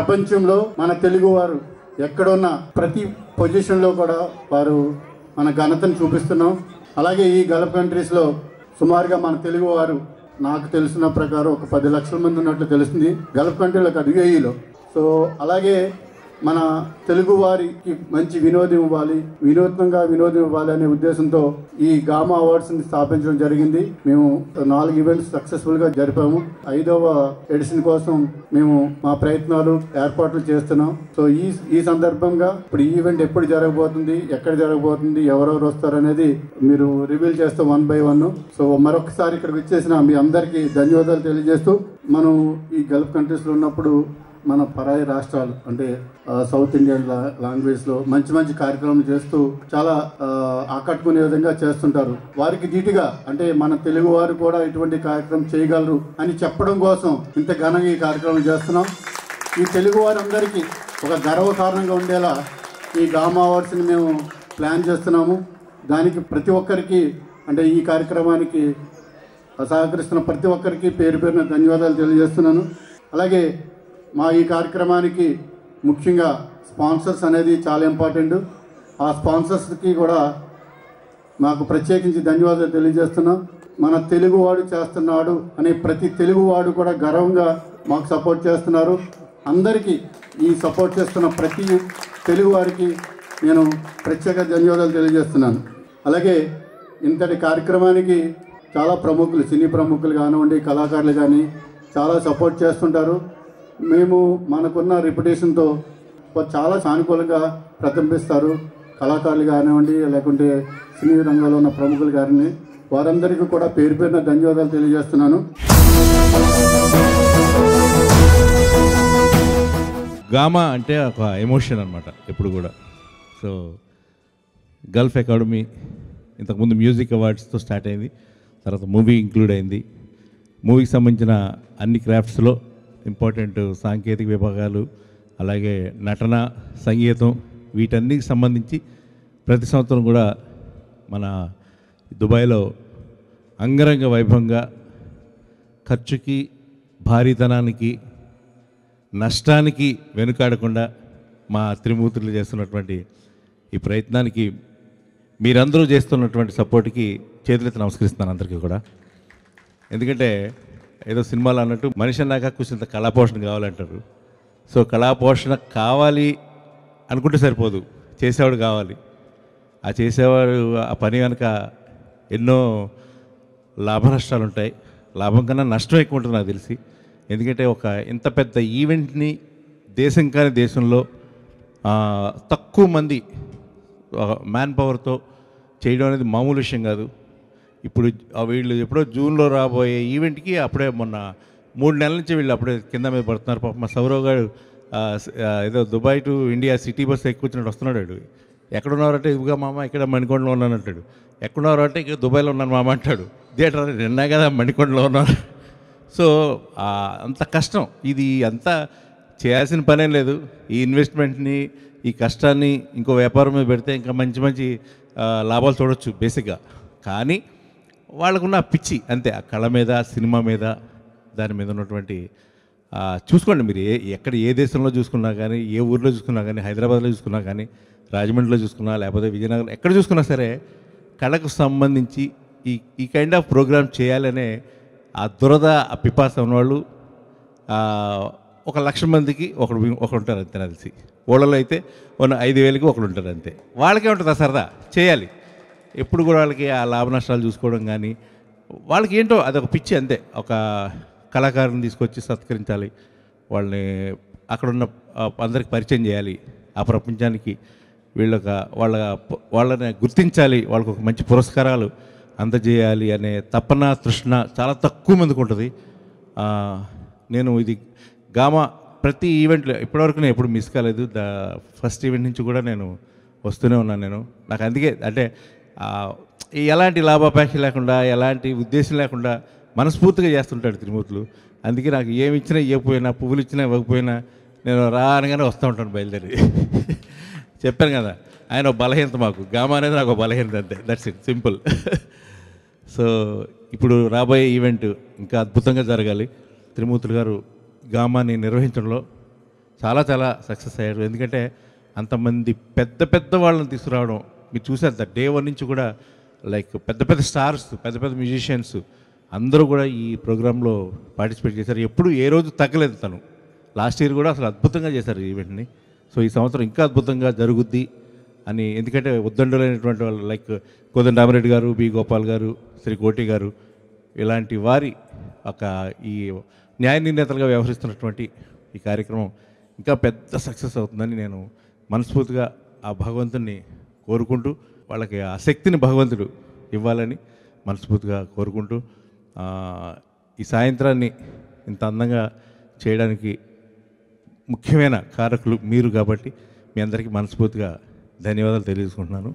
ప్రపంచంలో మన తెలుగువారు ఎక్కడున్న ప్రతి పొజిషన్లో కూడా వారు మన ఘనతను చూపిస్తున్నాం. అలాగే ఈ గల్ఫ్ కంట్రీస్లో సుమారుగా మన తెలుగువారు నాకు తెలిసిన ప్రకారం ఒక 10 లక్షల మంది ఉన్నట్లు తెలుస్తుంది, గల్ఫ్ కంట్రీలో కాదు, యుఏఈలో. సో అలాగే మన తెలుగు వారికి మంచి వినోదం ఇవ్వాలి, వినోదం ఇవ్వాలి అనే ఉద్దేశంతో ఈ గామా అవార్డ్స్ని స్థాపించడం జరిగింది. మేము 4 ఈవెంట్స్ సక్సెస్ఫుల్గా జరిపాము. 5వ ఎడిషన్ కోసం మేము మా ప్రయత్నాలు ఏర్పాట్లు చేస్తున్నాం. సో ఈ సందర్భంగా ఇప్పుడు ఈ ఈవెంట్ ఎప్పుడు జరగబోతుంది, ఎక్కడ జరగబోతుంది, ఎవరెవరు వస్తారు అనేది మీరు రివీల్ చేస్తాం 1 by 1. సో మరొకసారి ఇక్కడికి వచ్చేసిన మీ అందరికీ ధన్యవాదాలు తెలియజేస్తూ, మనం ఈ గల్ఫ్ కంట్రీస్లో ఉన్నప్పుడు మన పరాయి రాష్ట్రాలు అంటే సౌత్ ఇండియన్ లాంగ్వేజ్లో మంచి మంచి కార్యక్రమం చేస్తూ చాలా ఆకట్టుకునే విధంగా చేస్తుంటారు. వారికి ధీటుగా అంటే మన తెలుగు వారు కూడా ఇటువంటి కార్యక్రమం చేయగలరు అని చెప్పడం కోసం ఇంత ఘనంగా ఈ కార్యక్రమం చేస్తున్నాం. ఈ తెలుగు వారందరికీ ఒక గర్వకారణంగా ఉండేలా ఈ గామా అవార్డ్స్ని మేము ప్లాన్ చేస్తున్నాము. దానికి ప్రతి ఒక్కరికి అంటే ఈ కార్యక్రమానికి సహకరిస్తున్న ప్రతి ఒక్కరికి పేరు పేరున ధన్యవాదాలు తెలియజేస్తున్నాను. అలాగే మా ఈ కార్యక్రమానికి ముఖ్యంగా స్పాన్సర్స్ అనేది చాలా ఇంపార్టెంట్. ఆ స్పాన్సర్స్కి కూడా మాకు ప్రత్యేకించి ధన్యవాదాలు తెలియజేస్తున్నాం. మన తెలుగువాడు చేస్తున్నాడు అనే ప్రతి తెలుగువాడు కూడా గర్వంగా మాకు సపోర్ట్ చేస్తున్నారు. అందరికీ ఈ సపోర్ట్ చేస్తున్న ప్రతి తెలుగు వారికి నేను ప్రత్యేక ధన్యవాదాలు తెలియజేస్తున్నాను. అలాగే ఇంతటి కార్యక్రమానికి చాలా ప్రముఖులు, సినీ ప్రముఖులు కానివ్వండి, కళాకారులు కానీ చాలా సపోర్ట్ చేస్తుంటారు. మేము మనకున్న రెప్యుటేషన్తో చాలా సానుకూలంగా ప్రతిబింబిస్తారు. కళాకారులు కానివ్వండి, లేకుంటే సినీ రంగంలో ఉన్న ప్రముఖులు గారిని, వారందరికీ కూడా పేరు పేరున ధన్యవాదాలు తెలియజేస్తున్నాను. గామా అంటే ఒక ఎమోషన్ అనమాట ఎప్పుడు కూడా. సో గల్ఫ్ అకాడమీ ఇంతకుముందు మ్యూజిక్ అవార్డ్స్తో స్టార్ట్ అయింది, తర్వాత మూవీ ఇంక్లూడ్ అయింది. మూవీకి సంబంధించిన అన్ని క్రాఫ్ట్స్లో ఇంపార్టెంట్ సాంకేతిక విభాగాలు, అలాగే నటన, సంగీతం, వీటన్నిటికి సంబంధించి ప్రతి సంవత్సరం కూడా మన దుబాయ్లో అంగరంగ వైభవంగా ఖర్చుకి, భారీతనానికి, నష్టానికి వెనుకాడకుండా మా త్రిమూర్తులు చేస్తున్నటువంటి ఈ ప్రయత్నానికి మీరందరూ చేస్తున్నటువంటి సపోర్ట్కి చేతులెత్తి నమస్కరిస్తున్నాను అందరికీ కూడా. ఎందుకంటే ఏదో సినిమాలు అన్నట్టు మనిషి అన్నాక కొంచెం కళాపోషణ కావాలంటారు. సో కళాపోషణ కావాలి అనుకుంటే సరిపోదు, చేసేవాడు కావాలి. ఆ చేసేవాడు ఆ పని కనుక ఎన్నో లాభ నష్టాలు ఉంటాయి. లాభం కన్నా నష్టం ఎక్కువ ఉంటుంది నాకు తెలిసి. ఎందుకంటే ఒక ఇంత పెద్ద ఈవెంట్ని దేశం కాని దేశంలో తక్కువ మంది మ్యాన్ పవర్తో చేయడం అనేది మామూలు విషయం కాదు. ఇప్పుడు వీళ్ళు ఎప్పుడో జూన్లో రాబోయే ఈవెంట్కి అప్పుడే మొన్న 3 నెలల నుంచి వీళ్ళు అప్పుడే కింద మీద పడుతున్నారు. పాప మా సౌరవ్ గారు ఏదో Dubai to India city bus ఎక్కువచ్చినట్టు వస్తున్నాడు. ఎక్కడున్నారంటే ఇదిగా మామ ఇక్కడ మణికొండలో ఉన్నాను అంటాడు. ఎక్కడున్నారు అంటే ఇక్కడ దుబాయ్లో ఉన్నాను మామ అంటాడు. థియేటర్ నిన్నా కదా మణికొండలో ఉన్నారు. సో అంత కష్టం, ఇది అంతా చేయాల్సిన పనేం లేదు. ఈ ఇన్వెస్ట్మెంట్ని, ఈ కష్టాన్ని ఇంకో వ్యాపారం మీద పెడితే ఇంకా మంచి మంచి లాభాలు చూడొచ్చు బేసిక్గా. కానీ వాళ్ళకున్న పిచ్చి అంతే, ఆ కళ మీద, సినిమా మీద, దాని మీద ఉన్నటువంటి చూసుకోండి మీరు ఎక్కడ ఏ దేశంలో చూసుకున్నా కానీ, ఏ ఊర్లో చూసుకున్నా కానీ, హైదరాబాద్లో చూసుకున్నా కానీ, రాజమండ్రిలో చూసుకున్నా, లేకపోతే విజయనగరం ఎక్కడ చూసుకున్నా సరే కళకు సంబంధించి ఈ కైండ్ ఆఫ్ ప్రోగ్రామ్ చేయాలనే ఆ దురద, ఆ పిపాస ఉన్నవాళ్ళు 1,00,000 మందికి ఒకడు ఉంటారు అంతే నాకు తెలిసి. ఊళ్ళలో అయితే 5,000కి ఒకడు ఉంటారు అంతే. వాళ్ళకే ఉంటుంది ఆ సరదా, చేయాలి. ఎప్పుడు కూడా వాళ్ళకి ఆ లాభ నష్టాలు చూసుకోవడం కానీ, వాళ్ళకి ఏంటో అదొక పిచ్చి అంతే. ఒక కళాకారుని తీసుకొచ్చి సత్కరించాలి, వాళ్ళని అక్కడున్న అందరికి పరిచయం చేయాలి, ఆ ప్రపంచానికి వాళ్ళని గుర్తించాలి, వాళ్ళకు ఒక మంచి పురస్కారాలు అందజేయాలి అనే తపన, తృష్ణ చాలా తక్కువ మందికి ఉంటుంది. నేను ఇది గామా ప్రతి ఈవెంట్లో ఇప్పటివరకు నేను ఎప్పుడు మిస్ కాలేదు. ఫస్ట్ ఈవెంట్ నుంచి కూడా నేను వస్తూనే ఉన్నాను. నాకు అందుకే అంటే ఎలాంటి లాభాపేక్ష లేకుండా, ఎలాంటి ఉద్దేశం లేకుండా మనస్ఫూర్తిగా చేస్తుంటాడు త్రిమూర్తులు. అందుకే నాకు ఏమి ఇచ్చినా ఇవ్వకపోయినా, పువ్వులు ఇచ్చినా ఇవ్వకపోయినా నేను అనగానే వస్తూ ఉంటాను బయలుదేరి. చెప్పాను కదా, ఆయన ఒక బలహీనత మాకు. గామా అనేది నాకు ఒక బలహీనత అంతే, దట్స్ ఇట్, సింపుల్. సో ఇప్పుడు రాబోయే ఈవెంట్ ఇంకా అద్భుతంగా జరగాలి. త్రిమూర్తులు గారు గామాని నిర్వహించడంలో చాలా చాలా సక్సెస్ అయ్యారు. ఎందుకంటే అంతమంది పెద్ద పెద్ద వాళ్ళని తీసుకురావడం మీరు చూసారు. డే 1 నుంచి కూడా లైక్ పెద్ద పెద్ద స్టార్స్, పెద్ద పెద్ద మ్యూజిషియన్స్ అందరూ కూడా ఈ ప్రోగ్రాంలో పార్టిసిపేట్ చేశారు. ఎప్పుడు ఏ రోజు తగ్గలేదు తను. లాస్ట్ ఇయర్ కూడా అసలు అద్భుతంగా చేశారు ఈ ఈవెంట్ని. సో ఈ సంవత్సరం ఇంకా అద్భుతంగా జరుగుద్ది అని, ఎందుకంటే ఉద్దండులైనటువంటి వాళ్ళు లైక్ కోదండరామిరెడ్డి గారు, బి గోపాల్ గారు, శ్రీ కోటి గారు ఇలాంటి వారి ఒక ఈ న్యాయ నిర్ణేతలుగా వ్యవహరిస్తున్నటువంటి ఈ కార్యక్రమం ఇంకా పెద్ద సక్సెస్ అవుతుందని నేను మనస్ఫూర్తిగా ఆ భగవంతుని కోరుకుంటూ, వాళ్ళకి ఆ శక్తిని భగవంతుడు ఇవ్వాలని మనస్ఫూర్తిగా కోరుకుంటూ, ఈ సాయంత్రాన్ని ఇంత అందంగా చేయడానికి ముఖ్యమైన కారకులు మీరు కాబట్టి మీ అందరికీ మనస్ఫూర్తిగా ధన్యవాదాలు తెలియజేసుకుంటున్నాను.